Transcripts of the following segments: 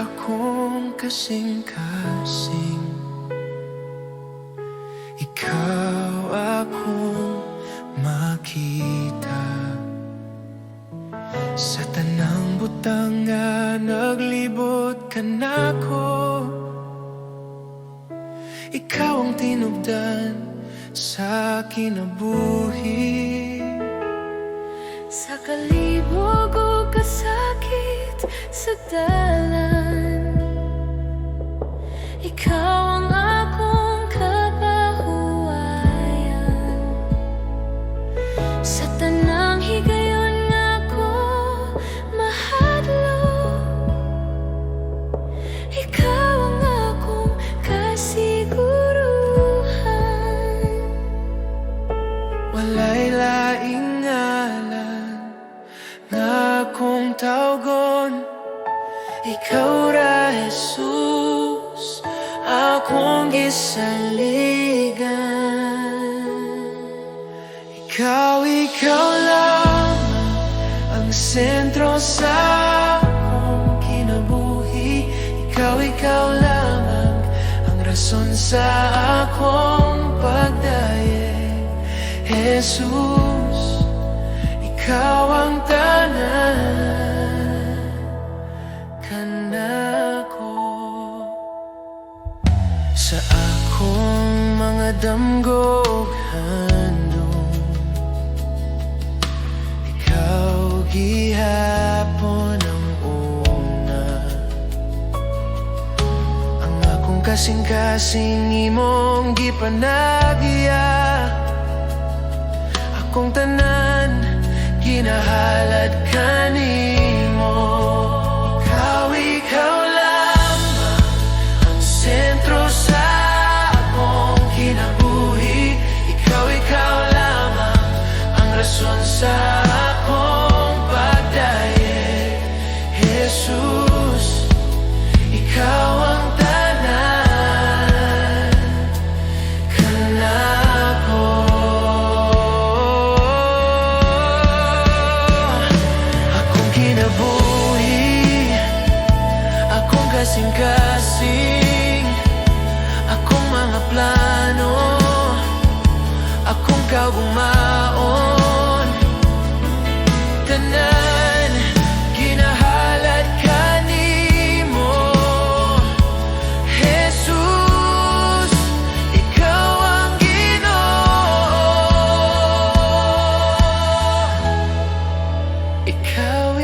akong kasing-kasing. Ikaw akong makita sa tanang butang nga naglibot ka nako. Ikaw ang tinubdan sa kinabuhi. Sa kalibog o kasakit sa dalan, ikaw ang akong kapahuwayan. Sa tanang higayon nga ko mahadlok, ikaw ang akong kasiguruhan. Walay laing ngalan nga akong tawgon, ikaw ra Jesus, akong gisaligan. Ikaw lamang ang sentro sa akong kinabuhi. Ikaw lamang ang rason sa akong pagdaye. Jesus, ikaw ang tanan kanako. Sa akong mga damgog handong, ikaw gihapon ang una. Ang akong kasing-kasing imong gipanagya. Akong tanan ginahalad kanimo. Ikaw lamang ang sentro sa akong kinabuhi. Ikaw lamang ang rason sa akong pagdaye. Jesus, ikaw ang tanan kanako. Akong kinabuhi, akong kasing-kasing, akong mga plano, akong kaugmaon, tanan ginahalad kanimo. Jesus, ikaw ang Ginoo. Ikaw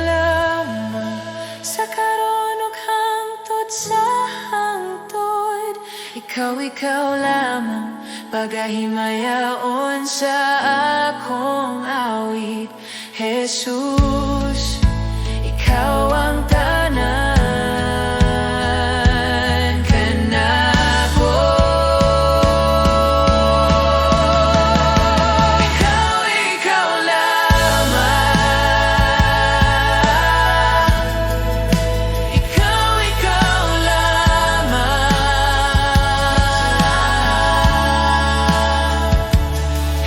lamang Sa karon ug hangtod sa hangtod, ikaw lamang pagahimayaon sa akong awit. Jesus, ikaw ang tanan kanako. Ikaw lamang, ikaw lamang.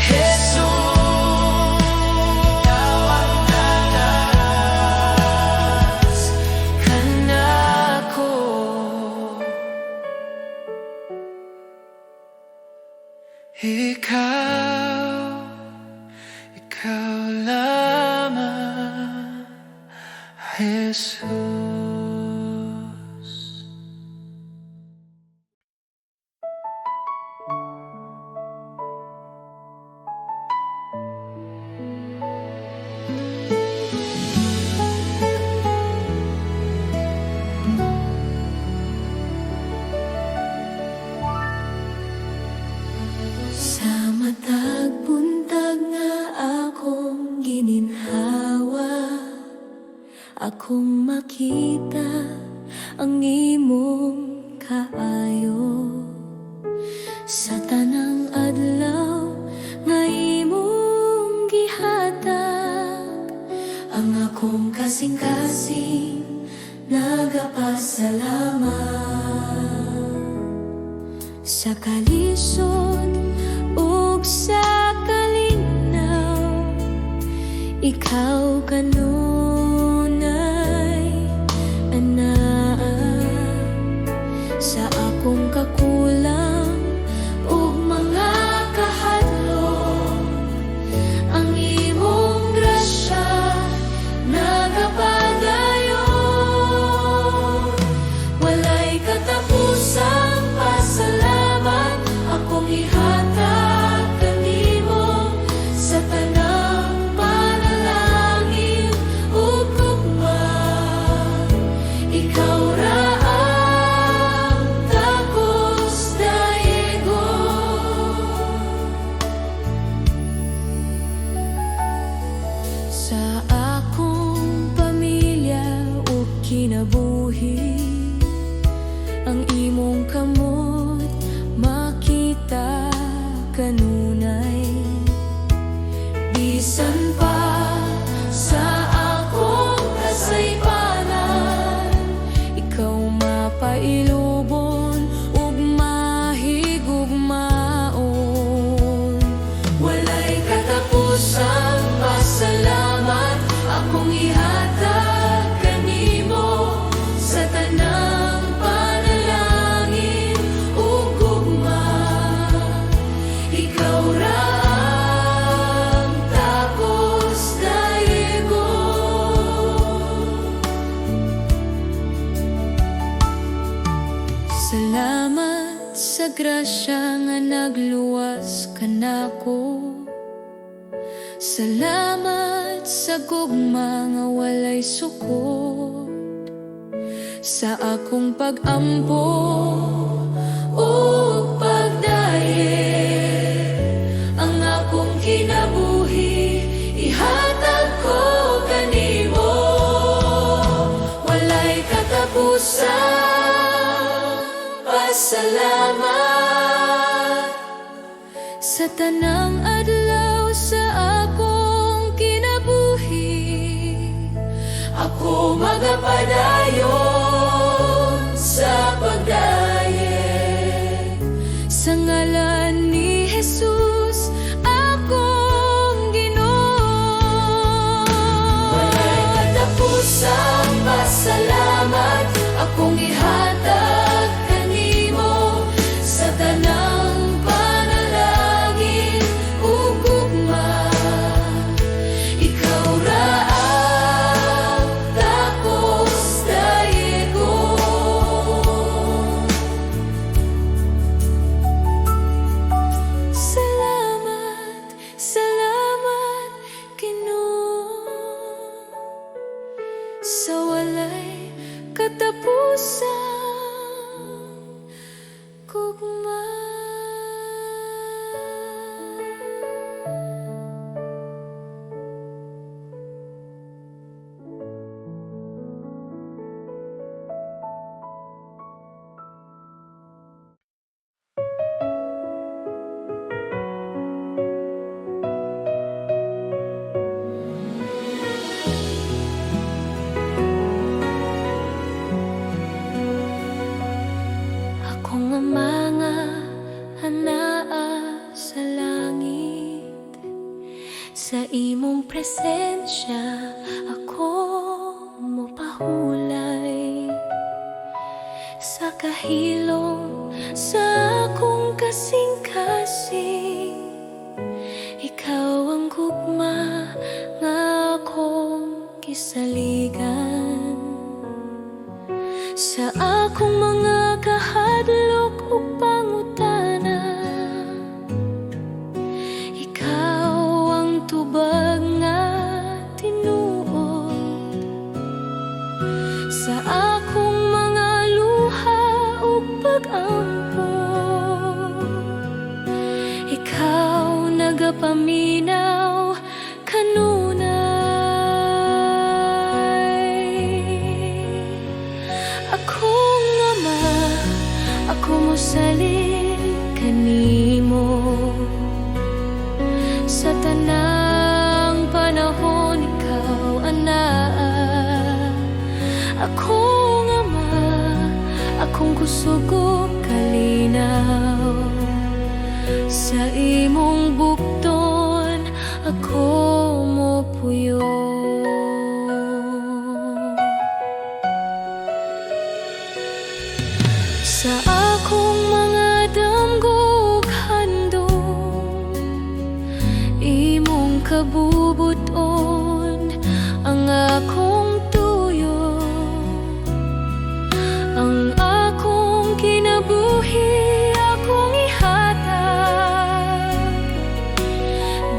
Jesus, ikaw ang tatas kanako. Ikaw lamang, Jesus. Sa matag buntag nga akong gininhawa, akong makita ang imong kaayo. Sa tanang adlaw nga imong gihatag, ang akong kasing-kasing nagapasalamat. Sa kalisod ug sa kalinaw, ikaw kanunay, anak. ikaw ra ang takos daigong. Sa akong pamilya o kinabuhi, ang imong kamot makita kanunay. Bisan pa sa akong kasaypanan, ikaw mapailubon ug mahigugmaon. Walay katapusang pasalamat akong ihatag kanimo sa tanang panalangin ug gugma. Ikaw ra ang takos daigong. Salamat sa grasya nga nagluwas kanako. Salamat sa gugma nga walay sukot. Sa akong pag-ampo o pagdaye, ang akong kinabuhi ihatag ko kanimo. Walay katapusang pasalamat sa tanang adlaw sa akong kinabuhi. Ako magapadayon sa pagdaye, sa ngalan ni Jesus akong Ginoo. Walay katapusang pasalamat akong ihatag kanimo sa tanang panalangin ug gugma. Ikaw ra ang takos daigong. Salamat, salamat Ginoo, sa walay katapusang gugma. Ako nga mga hanaa sa langit, sa imong presensya ako mopahulay. Sa kahilom sa akong kasing-kasing, ikaw ang gugma nga akong kisaligan. Sa akong mga kahadlok o pangutana, ikaw ang tubag nga tinuod. Sa akong mga luha o pag-ampo, ikaw nagapaminaw kanunay. Akong ama, ako mosalig kanimo sa tanang panahon, ikaw anaa. Akong ama, akong kusog ug kalinaw, sa imong bukton ako mopuyo. Sa akong mga damgog handom, imong kabubuton ang akong tuyo. Ang akong kinabuhi akong ihatag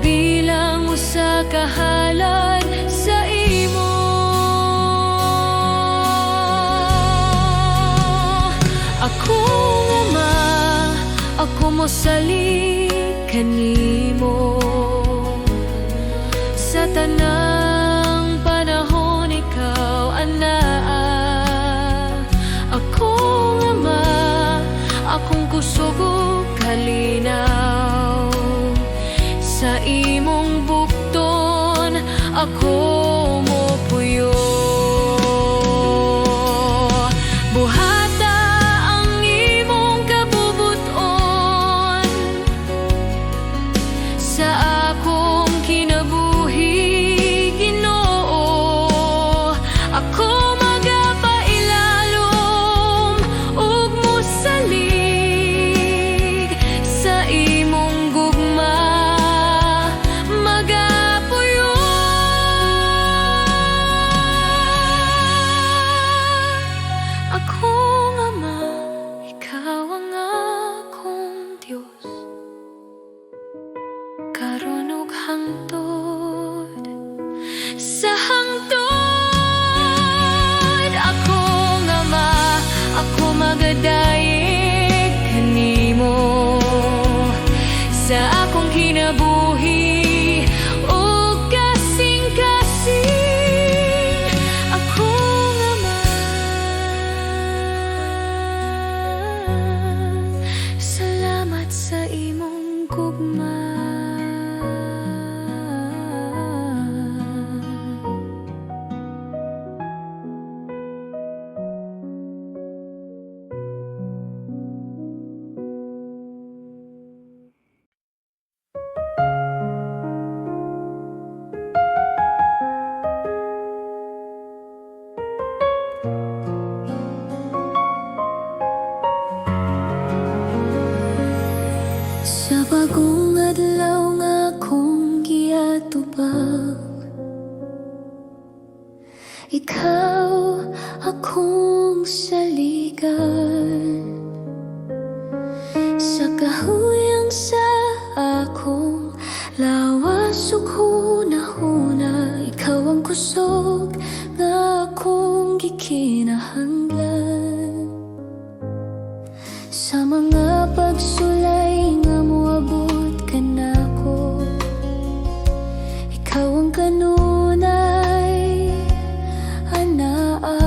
bilang usa ka halad sa imo. ako mo sali kanimo. Sa tanang panahon ikaw anaa, akong ama, akong kusog ug kalinaw. Sa imong bukton ako mo puyo. Buhata ang imong kabubuton sa akong kinabuhi, Ginoo. Ako magapailalom ug mosalig sa imong gugma, magapuyo. Akong ama, ikaw ang akong Diyos, karon ug hangtod sa hangtod. Akong ama, ako magadayeg kanimo sa akong kinabuhi ug kasing-kasing. Akong ama, salamat sa imong gugma. Sa bagong adlaw nga akong giatubang, ikaw akong saligan. Sa kahuyang sa akong lawas ug hunahuna, ikaw ang kusog nga akong gikinahanglan. Sa mga pagsulay nga moabot ka nako, ikaw ang kanunay anaa.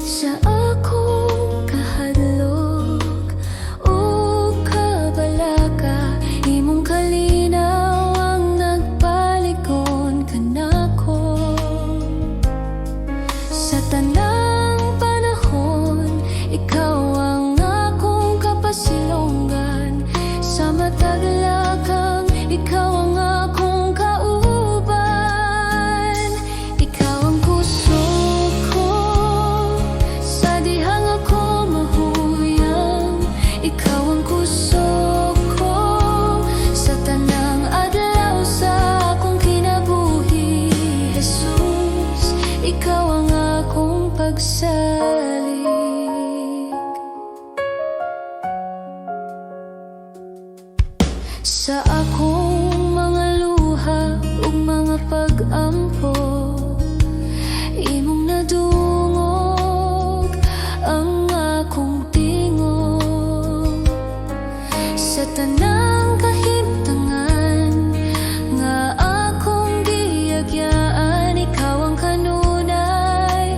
Sa akong kahadlok o kabalaka, imong kalinaw ang nagpaligon ka nako. Sa tanang panahon, ikaw ang akong kapasilongan. Sa matag lakang, ikaw ang akong kauban. Ikaw ang kusog ko sa dihang ako mahuyang. Ikaw ang kusog ko sa tanang adlaw sa akong kinabuhi. Jesus, ikaw ang akong pagsalig. Sa akong mga luha ug mga pag-ampo, imong nadungog ang akong tingog. Sa tanang kahimtangan nga akong giyagyaan, ikaw ang kanunay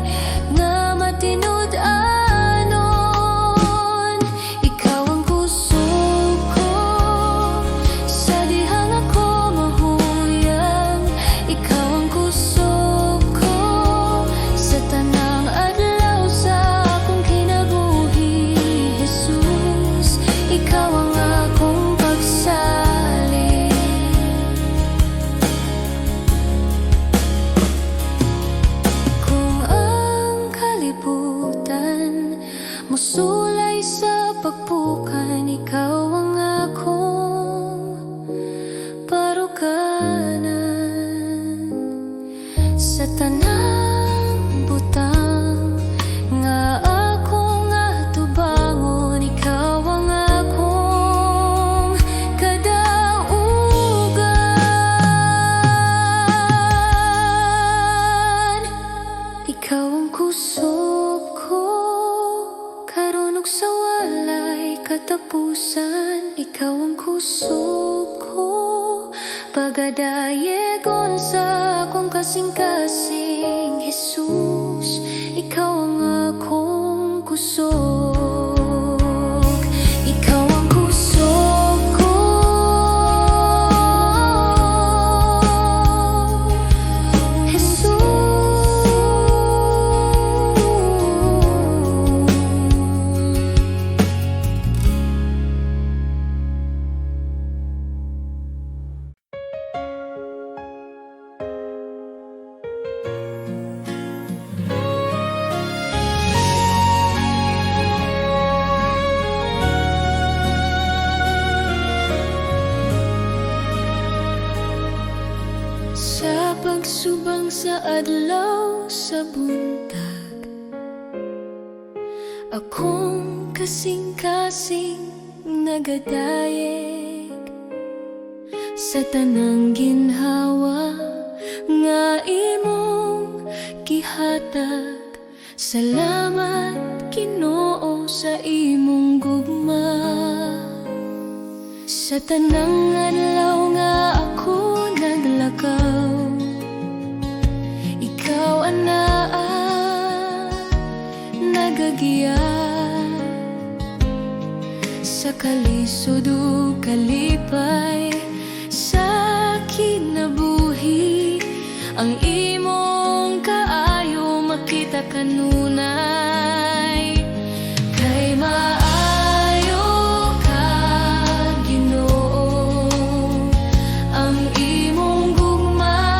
nga matinud-anon. Ikaw ang kusog ko sa dihang ako mahuyang. Ikaw ang kusog ko sa tanang adlaw sa akong kinabuhi. Jesus, ikaw ang akong pagsalig. Kung ang kalibutan musulay sa pagpukan, ikaw ang akong parukanan. Sa tanang butang nga akong atubangon, ikaw ang akong kadaugan. Ikaw ang kusog ko karon ug Ug sa walay katapusan, ikaw ang kusog ko. Pagadayegon sa akong kasing-kasing Jesus, ikaw ang akong kusog. Ikaw ang kusog ko. Jesus. Sa pagsubang sa adlaw sa buntag, akong kasing-kasing nagadayeg sa tanang ginhawa nga imong gihatag. Salamat Ginoo sa imong gugma. Sa tanang adlaw nga ako naglakaw, ikaw anaa nagagiya. Sa kalisod ug kalipay sa kinabuhi, ang imong kaayo makita kanunay. Kay maayo ka Ginoo, ang imong gugma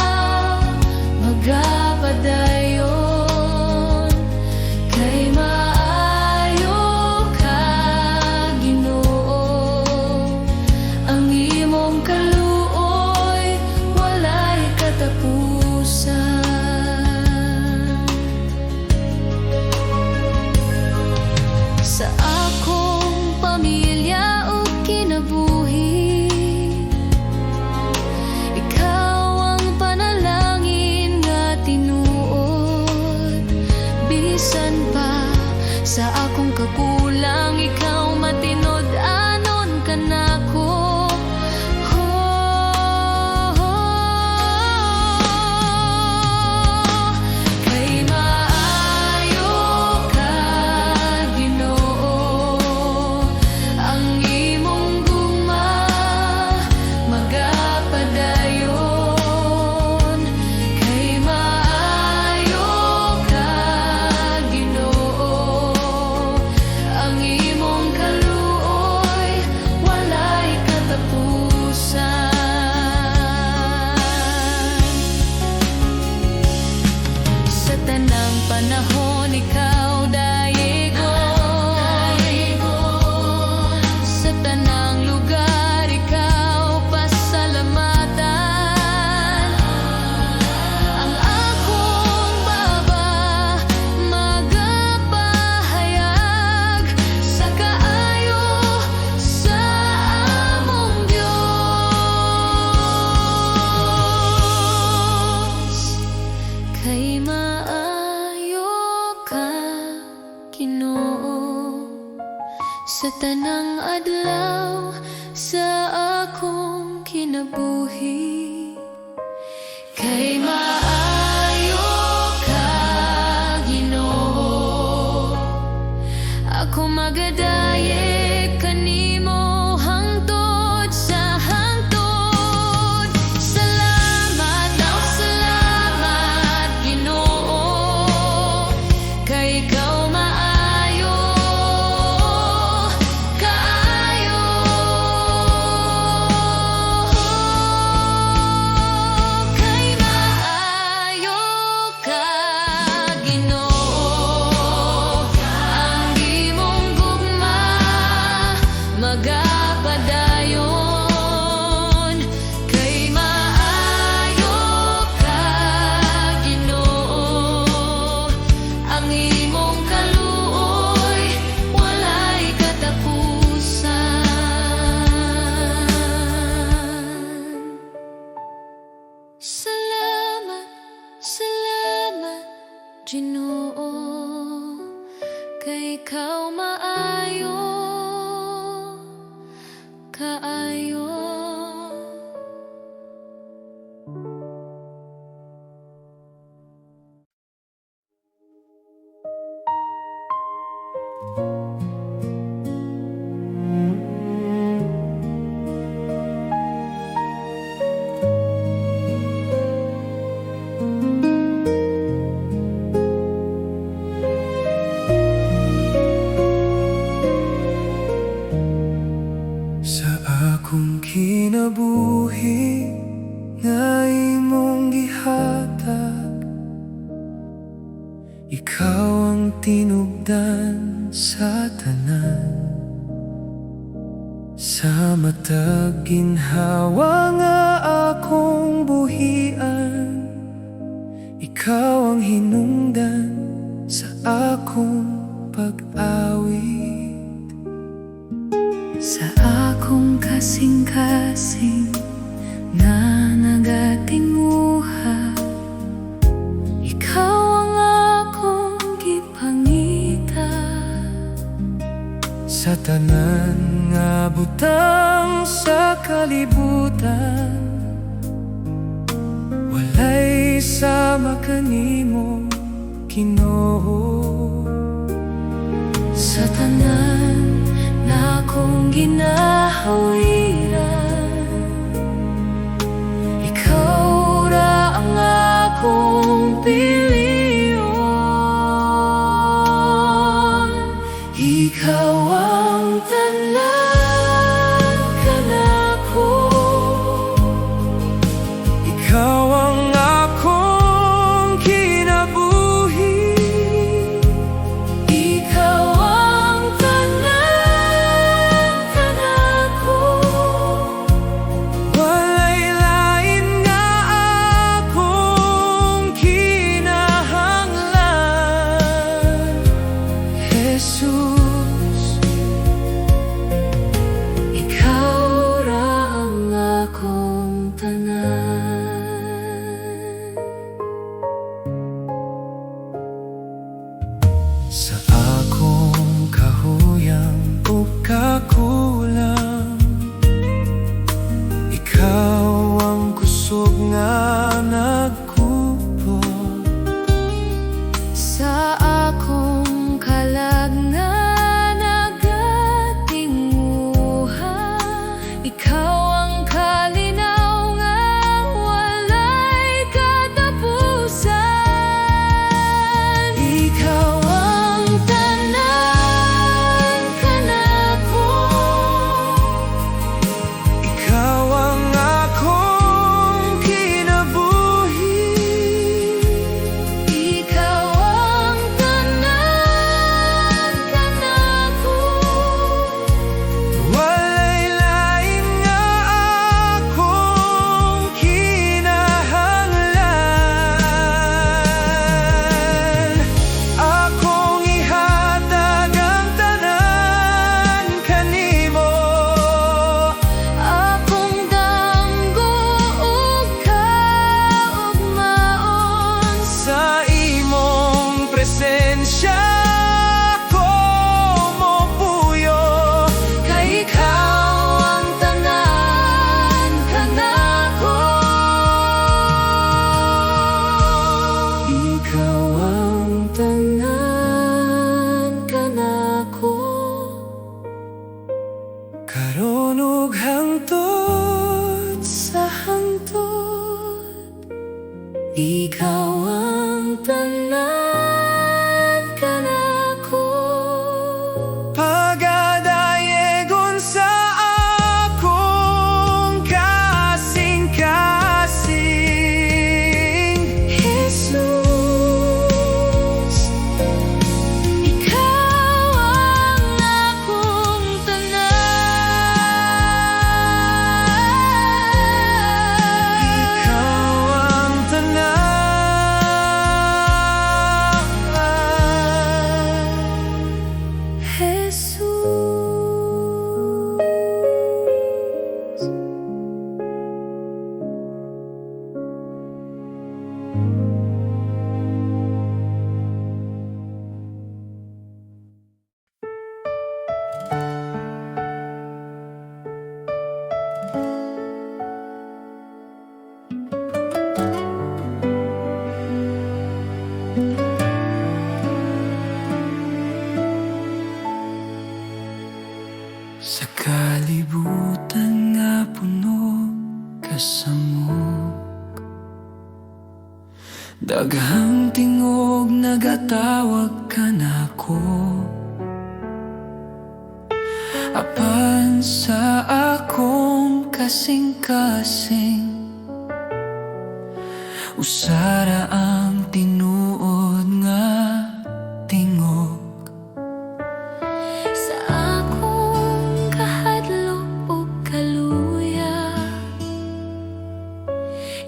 magapadayon. Kay maayo ka Ginoo, ang imong kaluoy walay katapusan. Sa akong pamilya o kinabuhi, ikaw ang panalangin nga tinuod. Bisan pa sa akong kakulang, ikaw matinod-anon ka nako. Kay maayo ka Ginoo, ang imong gugma magapadayon. Kay maayo ka Ginoo, ang imong kaluoy walay katapusan. Sa tanang panahon ikaw dayegon, sa tanang lugar ikaw pasalamatan. Ang akong baba magapahayag sa kaayo sa among Dios. Kay maayo ka Ginoo, sa tanang adlaw sa akong kinabuhi. Kay maayo ka Ginoo, ako magadayeg kanimo hangtod sa hangtod. Salamat, salamat Ginoo, kay ikaw maayo kaayo. Kay maayo ka Ginoo, ang imong gugma magapadayon. Kay maayo ka Ginoo, ang imong kaluoy walay katapusan. Salamat, salamat Ginoo, kay ikaw maayo, kaayo. Sa akong kinabuhi nga imong gihatag, ikaw ang tinubdan sa tanan. Sa matag ginhawa nga akong buhian, ikaw ang hinungdan sa akong pag-awit. Sa akong kasing-kasing na nagatinguha, ikaw ang akong gipangita. Sa tanan nga butang sa kalibutan, walay sama kanimo, Ginoo. Sa tanan na akong ginahawiran, ikaw ra ang akong piliyon. Ikaw ang tanan kanako, Ikaw ang akong kinabuhi, ikaw ang tanan kanako. walay lain nga akong kinahanglan. Jesus, Ikaw ra ang akong tanan. sa akong kahuyang ug kakulang, ikaw ang kusog nga nagkupo. Sa akong kalag nga nagatinguha, ikaw ang kalinaw nga walay katapusan. Ikaw ang Daghang tingog nagatawag ka nako, apan sa akong kasing-kasing usara ang tinuod nga tingog. Sa akong kahadlok o kaluya,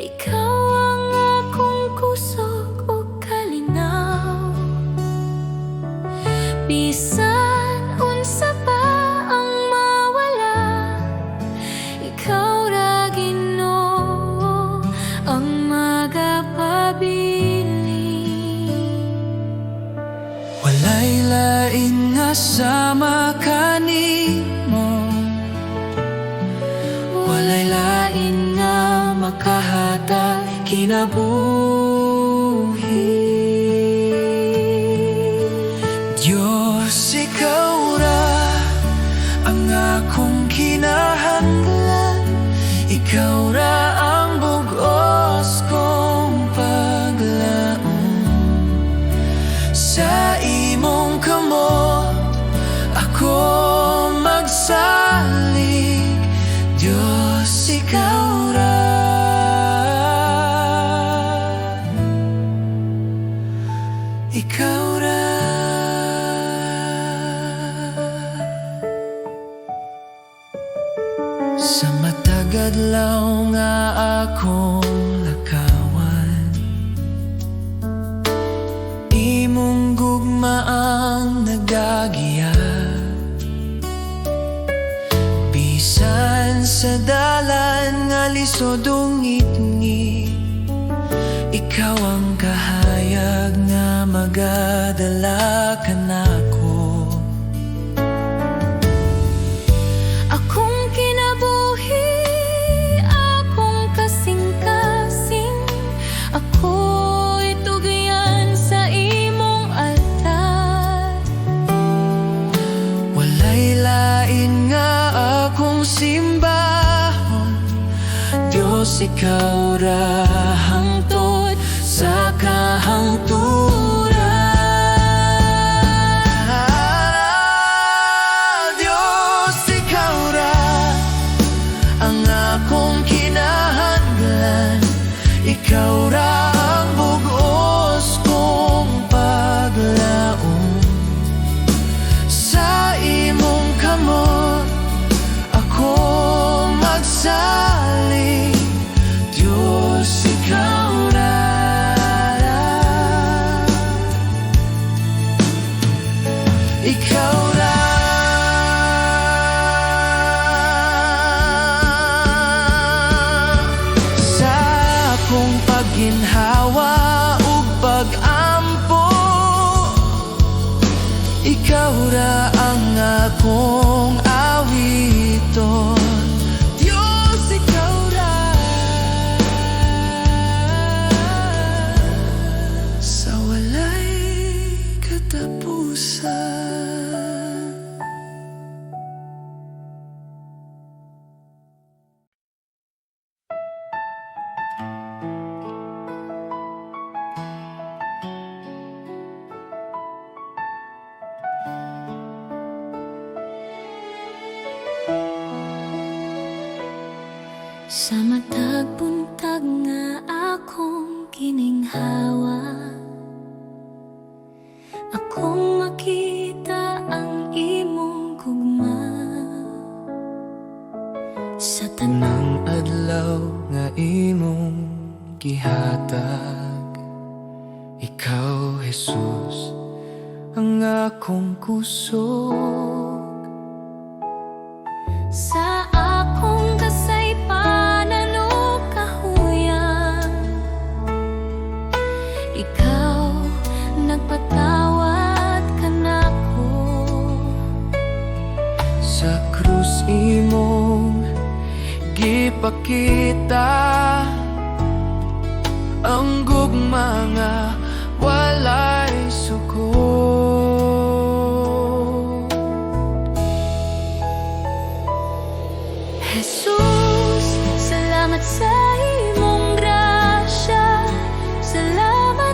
ikaw ang akong kusog o kalinaw. Bisan unsa pa ang mawala, ikaw ra Ginoo ang magapabiling. Walay lain nga sama kanimo, walay lain nga makahatag kinabuhi. Diyos, ikaw ra ang akong kinahanglan, ikaw ra ang bugos kong paglaom. Sa imong kamot ako magsalig, Diyos, ikaw ra. Ikaw ra. Sa matag adlaw nga akong lakawan, imong gugma ang nagagiya. Bisan sa dalan nga lisod ungit-ngit, ikaw ang kahayag nga magadala ka nako. Akong kinabuhi, akong kasing-kasing, ako'y tugyan sa imong altar. Walay lain nga akong simbahon, Diyos, ikaw ra hangtod sa kahangturan. Diyos, ikaw ra ang akong kinahanglan, ikaw ra ang bugos kong paglaom. Sa imong kamot ako magsalig, Diyos, ikaw ra. Ikaw ra. Sa akong pagginhawa ug pag-ampo, ikaw ra ang akong awiton, Diyos, ikaw ra. Sa walay katapusan. Sa matag buntag nga akong kininghawa, akong makita ang imong gugma. Sa Tanang adlaw nga imong gihatag, ikaw, Jesus, ang akong kusog. sa akong kasaypanan o kahuyang, ikaw nagpatawad ka nako. Sa krus imong gipakita ang gugma nga walay suko. Jesus, salamat sa imong grasya, salamat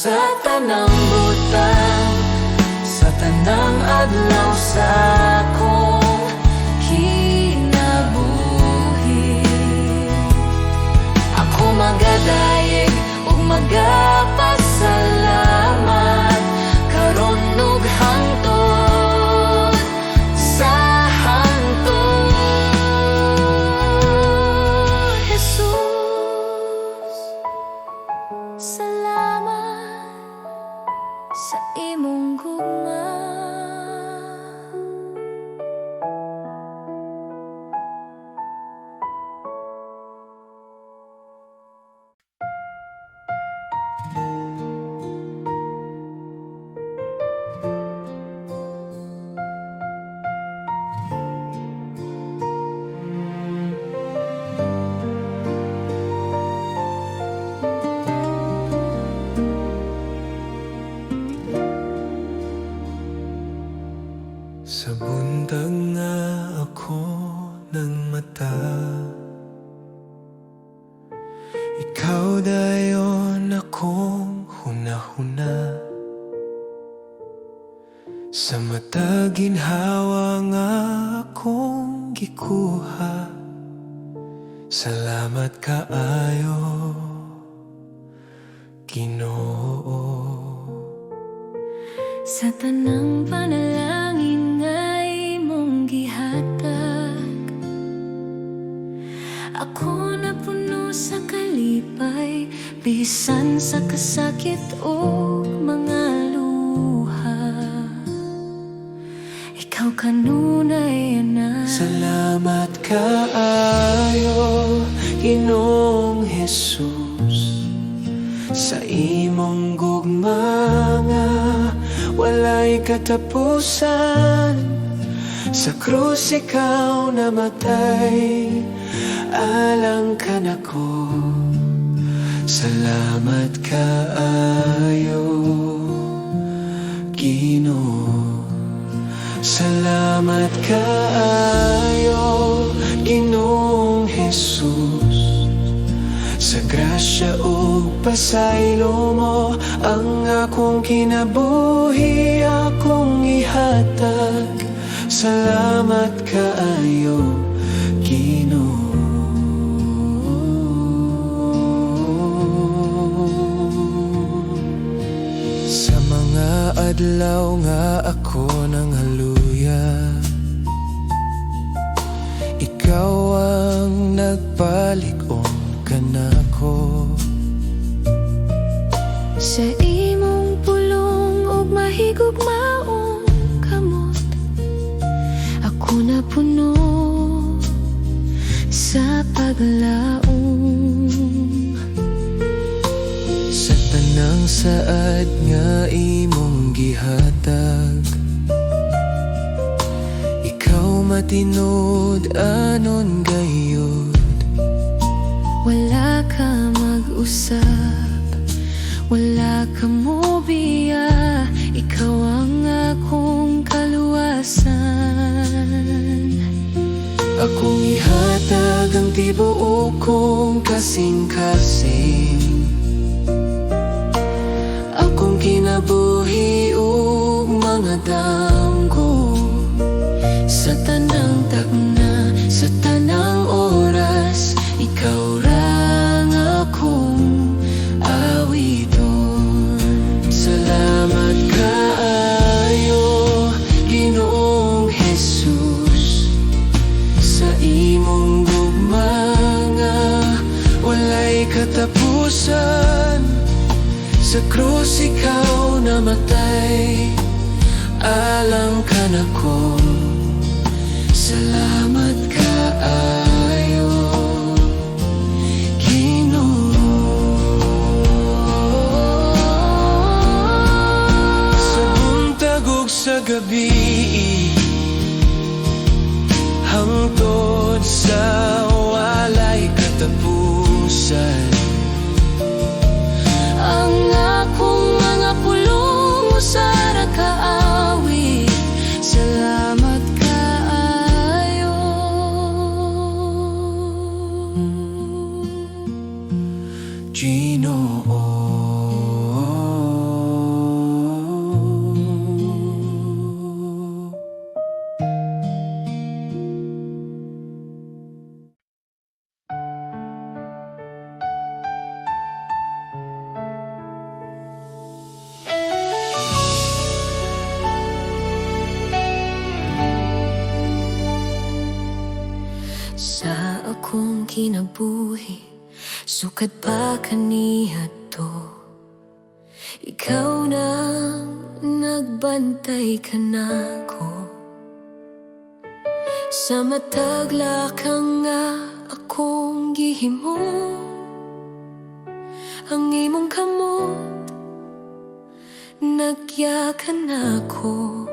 sa tanang butang, sa tanang adlaw sa akong kinabuhi. Ako magadayeg ug magapasalamat karon ug hangtod sa hangtod. Jesus, salamat sa imong gugma. Sa buntag nga ako ng mata, ikaw dayon akong hunahuna. Sa mata ginhawa nga akong gikuha. Salamat kaayo, Ginoo. Sa tanang panalangin nga imong gihatag, ako napuno sa kalipay, bisan sa kasakit o mga luha. Ikaw kanunay na. Salamat kaayo, Ginoong Jesus, sa imong gugma nga walay katapusan. Sa krus ikaw namatay, alang ka nako. Salamat kaayo, Ginoo. Salamat kaayo, Ginoong Jesus, sa grasya ug pasaylo mo ang akong kinabuhi akong ihatag. Salamat kaayo, Ginoo. Sa mga adlaw nga ako nang haluya, ikaw ang nagpalig-on kanako. Sa imong pulong ug mahigugmaong kamot, ako napuno sa paglaom. Sa tanang saad nga imong gihatag, ikaw matinod anon gayud. Wala ka mag-usap, wala ka mobiya, ikaw ang akong kaluwasan. Akong ihatag ang tibuok kong kasing-kasing, akong kinabuhi ug mga damgo. Sa tanang tagna, sa tanang oras, ikaw ra nga akong awiton. Salamat kaayo, Ginoong Jesus, sa imong gugma nga walay katapusan. Sa krus ikaw namatay, alang ka nako. Salamat kaayo, Ginoo. Sa buntag ug sa gabi, hangtod sa walay katapusan, Ang akong mga pulong usara kaawit. Salamat kaayo, Ginoo. kinabuhi, sukad pa kaniya to. Ikaw na nagbantay ka na ko. Sa matagla ka nga akong gihimo, ang imong kamot nagyakan ako.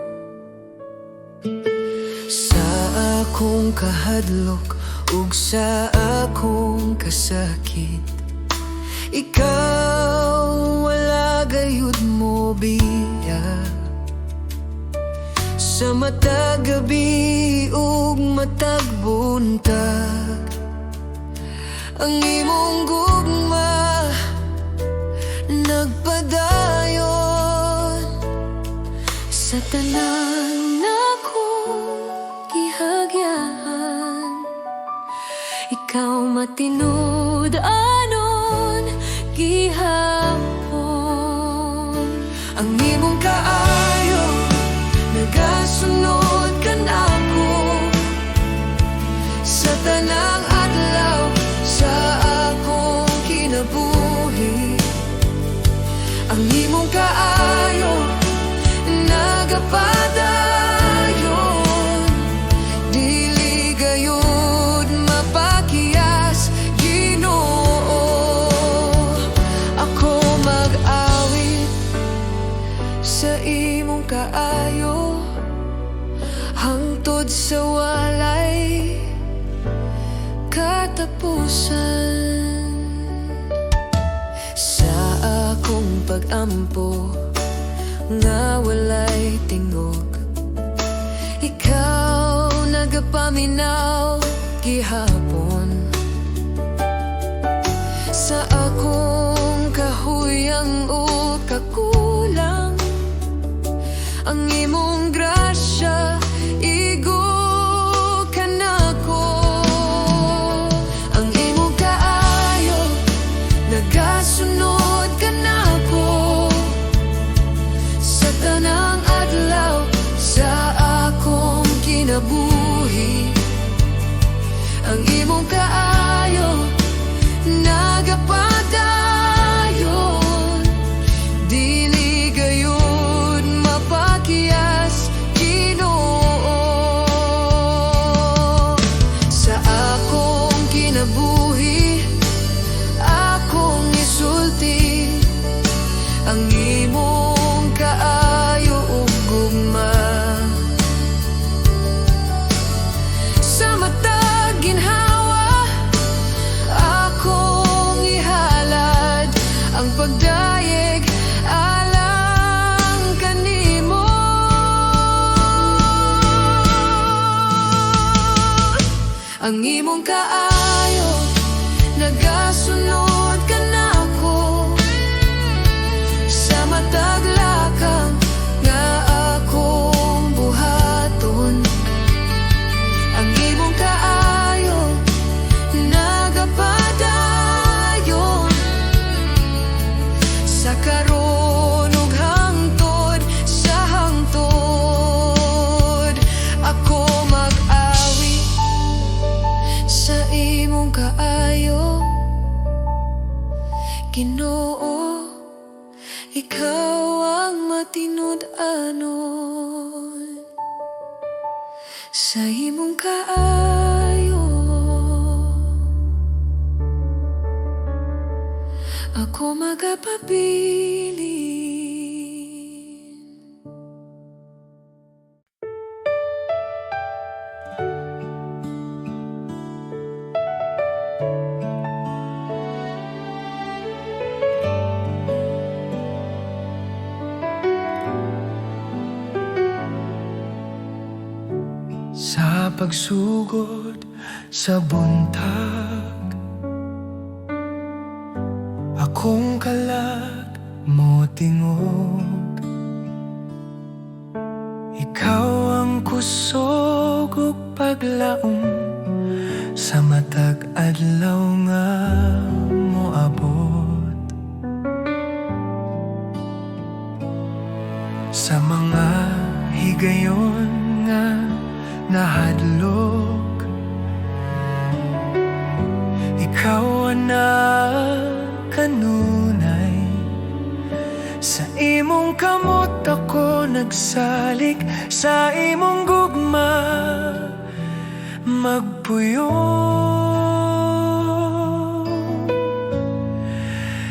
Sa akong kahadlok ug sa akong kasakit, ikaw wala gayud mo biya. Sa matag gabi ug matag buntag, ang imong gugma nagpadayon. Sa tanan akong gihagyan, ikaw matinud anon gihapon. Ang imong kaayo nagasunod ka nako sa tanang adlaw sa akong kinabuhi. Ang imong kaayo nagapadayon, dili gayud mapakiyas, Ginoo. Ako mag-awit sa imong kaayo hangtod sa walay katapusan. Sa akong pag-ampo nga walay tingog, ikaw nagapaminaw gihapon. Sa akong kahuyang o kakulang, ang imong grasya igo ka nako. Ang imong kaayo nagasunod ka nako sa tanang adlaw sa akong kinabuhi. Ang imong kaayo nagapadayon, dili gayud mapakiyas, Ginoo. Sa akong kinabuhi akong isulti ang imong kaayo ug gugma. Sa matag ginhawa akong ihalad ang pagdayeg alang kanimo. Ang imong kaayo nagasunod ka nako sa matag lakang nga akong buhaton. Ang imong kaayo nagapadayon sa karon ug hangtod sa hangtod. Ako mag-awi sa imong kaayo, Ginoo. Ikaw ang matinud anon sa imong kaayo. Ako magapabilin. Sa pagsugod sa buntag, akong kalag mo tingog. Ikaw ang kusog ug paglaom sa matag adlaw nga moabot. Sa mga higayon nga nahadlok, na kanunay. Sa imong kamot ako nagsalik, sa imong gugma magpuyo.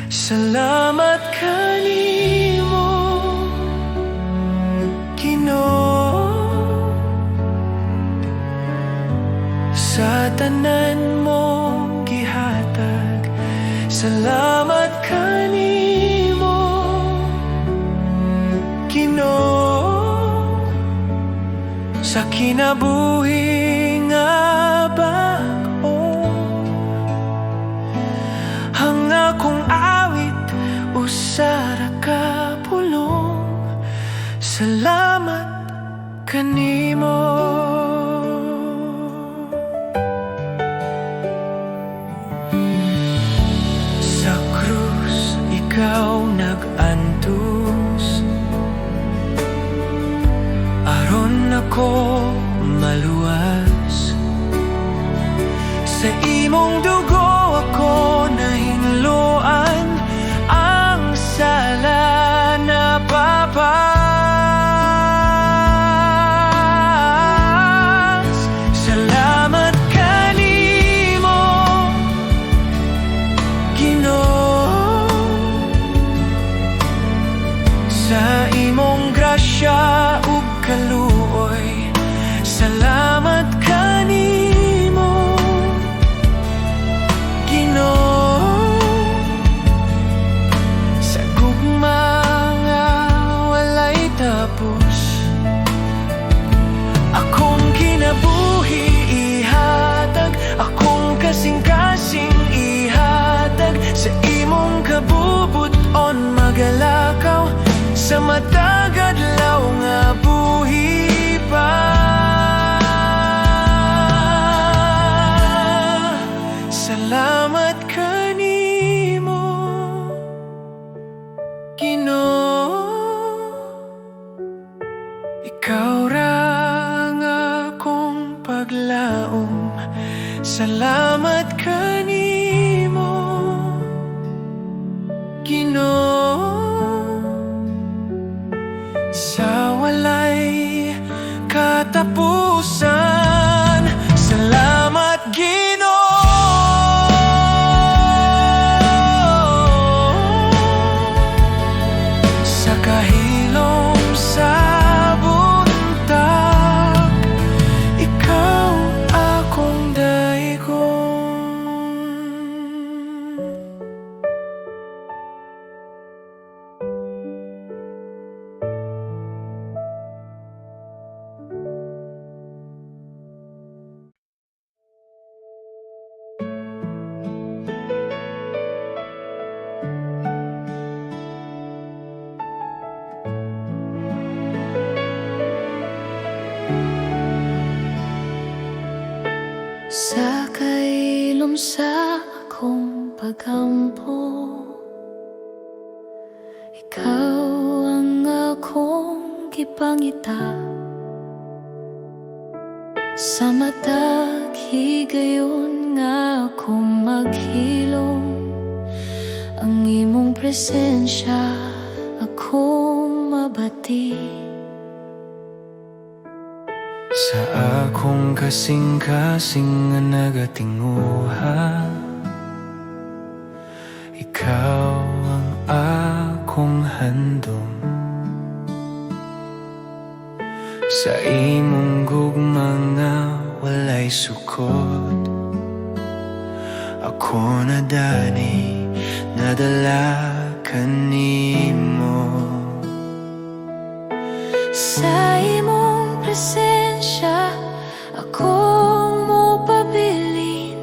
Salamat kanimo, Ginoo, sa tanan mong gihatag. Salamat kanimo, Ginoo, sa kinabuhi nga bag-o. Ang akong awit usara ka pulong. Salamat kanimo. Sa krus ikaw nag-antos, aron ako maluwas. Sa imong dugo ako nahinluan, ang sala na papas. Salamat kanimo, Ginoo, sa imong grasya ug kaluoy. Salamat kanimo, Ginoo, sa gugma nga walay tapos. Akong kinabuhi ihatag, akong kasing-kasing ihatag. Sa imong kabubuton magalakaw, sa matag adlaw nga buhi pa. Salamat kanimo, Ginoo, ikaw ra ang akong paglaom. Salamat kanimo, Ginoo, sa walay katapusan. Salamat Ginoo, sa kahilom sa buntag. Ikaw akong daigon. Sa kailom sa akong pagkampo, ikaw ang akong gipangita. Sa matag higayon nga akong maghilom, ang imong presensya akong mabati. Sa akong kasing-kasing nga nagatinguha, ikaw ang akong handom. Sa imong gugma nga walay sukod, ako nadani nadala kanimo. Sa imong presensya akong mopabilin,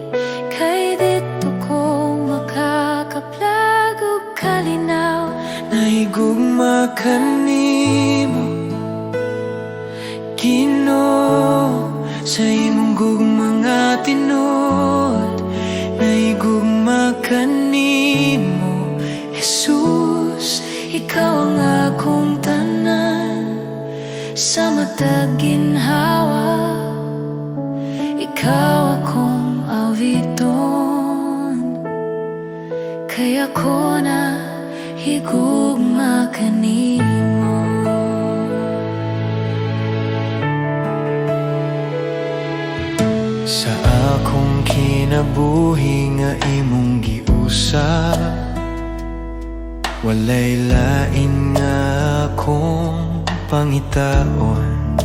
kay dito ko makakaplag ug kalinaw. Naigugma kanimo, Ginoo, sa imong gugma nga tinud. Naigugma kanimo, Jesus, ikaw ang akong tanan. Sa matag ginhawa, ikaw akong awiton. kaya ko na higugma kanimo. Sa akong kinabuhi nga imong giusap, walay lain nga akong pangitaon.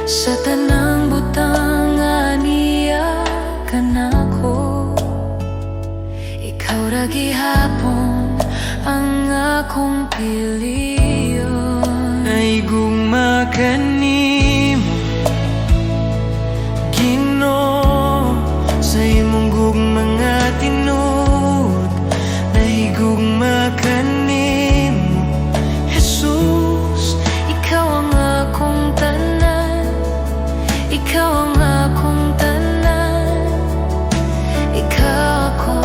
Sa tanang butang nga niya kanako, ikaw ra gihapon ang akong piliyon. Naigugma kanimo, Ginoo, sa imong gugma nga tinuod. Naigugma kanimo, Jesus, Ikaw ang akong tanan, ikaw ang akong tanan. Ikaw ako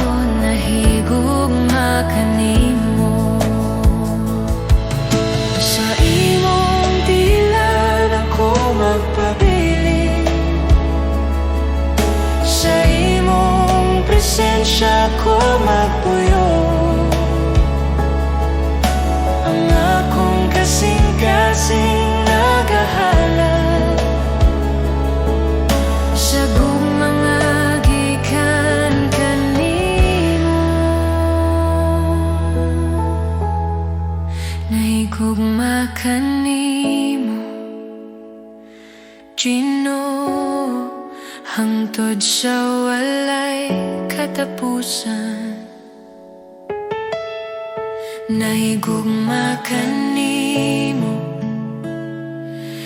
nahigugma kanimo. sa imong tilan ako magpabilin, sa imong presensya ko magpuyo. Ang akong kasing-kasing nagahalad Sa mga gikan kanimo, nahigugma kanimo, Ginoo, hangtod sa walay katapusan. Nahigugma kanimo,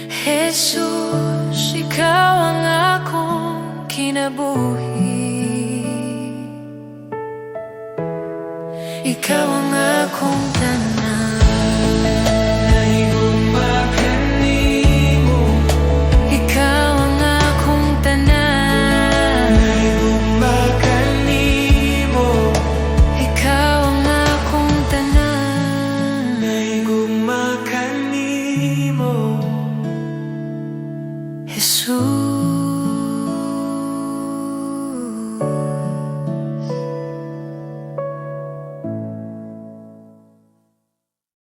Jesus, ikaw ang akong kinabuhi. Ikaw ang akong tanan. Naigugma kanimo, Ikaw ang akong tanan. naigugma kanimo, Ikaw ang akong tanan. naigugma kanimo. Jesus.